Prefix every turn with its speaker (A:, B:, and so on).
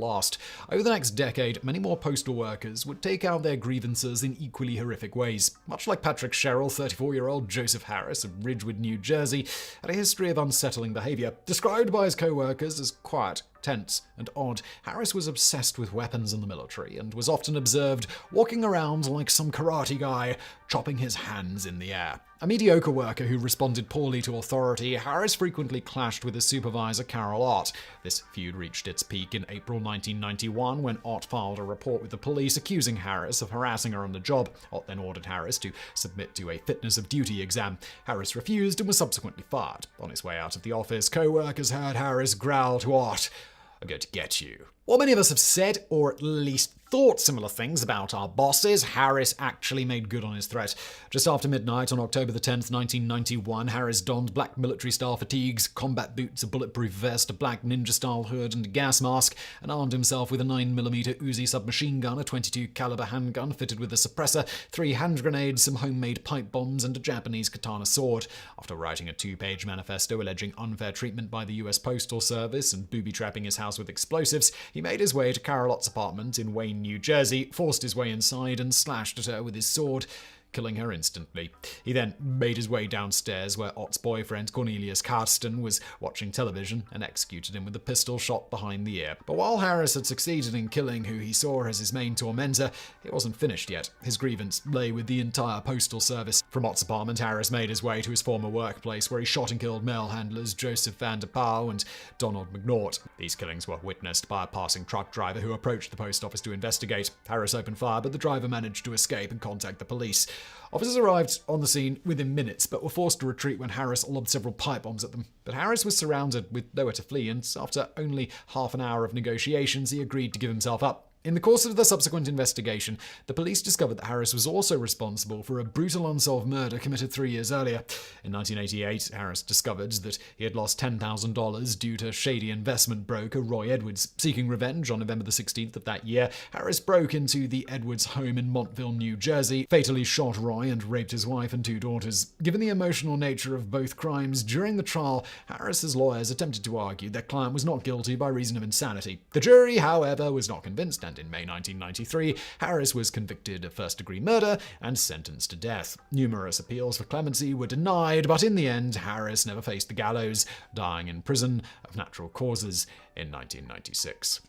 A: last. Over the next decade, many more postal workers would take out their grievances in equally horrific ways. Much like Patrick Sherrill, 34-year-old Joseph Harris of Ridgewood, New Jersey, had a history of unsettling behavior. Described by his co-workers as quiet, tense, and odd, Harris was obsessed with weapons and the military, and was often observed walking around like some karate guy, chopping his hands in the air. A mediocre worker who responded poorly to authority, Harris frequently clashed with his supervisor, Carol Ott. This feud reached its peak in April 1991 when Ott filed a report with the police accusing Harris of harassing her on the job. Ott then ordered Harris to submit to a fitness of duty exam. Harris refused and was subsequently fired. On his way out of the office, co-workers heard Harris growl to Ott, "I'm going to get you." While many of us have said, or at least thought similar things about our bosses, Harris actually made good on his threat. Just after midnight on October 10, 1991, Harris donned black military-style fatigues, combat boots, a bulletproof vest, a black ninja-style hood, and a gas mask, and armed himself with a 9mm Uzi submachine gun, a .22 caliber handgun fitted with a suppressor, 3 hand grenades, some homemade pipe bombs, and a Japanese katana sword. After writing a 2-page manifesto alleging unfair treatment by the U.S. Postal Service and booby-trapping his house with explosives, he made his way to Carol Ott's apartment in Wayne, New Jersey, forced his way inside, and slashed at her with his sword, killing her instantly. He then made his way downstairs where Ott's boyfriend, Cornelius Carsten, was watching television and executed him with a pistol shot behind the ear. But while Harris had succeeded in killing who he saw as his main tormentor, it wasn't finished yet. His grievance lay with the entire postal service. From Ott's apartment, Harris made his way to his former workplace where he shot and killed mail handlers Joseph Van der Pauw and Donald McNaught. These killings were witnessed by a passing truck driver who approached the post office to investigate. Harris opened fire, but the driver managed to escape and contact the police. Officers arrived on the scene within minutes, but were forced to retreat when Harris lobbed several pipe bombs at them. But Harris was surrounded with nowhere to flee, and after only half an hour of negotiations, he agreed to give himself up. In the course of the subsequent investigation, the police discovered that Harris was also responsible for a brutal unsolved murder committed 3 years earlier. In 1988, Harris discovered that he had lost $10,000 due to shady investment broker Roy Edwards. Seeking revenge on November 16th of that year, Harris broke into the Edwards home in Montville, New Jersey, fatally shot Roy and raped his wife and 2 daughters. Given the emotional nature of both crimes, during the trial, Harris's lawyers attempted to argue their client was not guilty by reason of insanity. The jury, however, was not convinced, and in May 1993, Harris was convicted of first-degree murder and sentenced to death. Numerous appeals for clemency were denied, but in the end, Harris never faced the gallows, dying in prison of natural causes in 1996.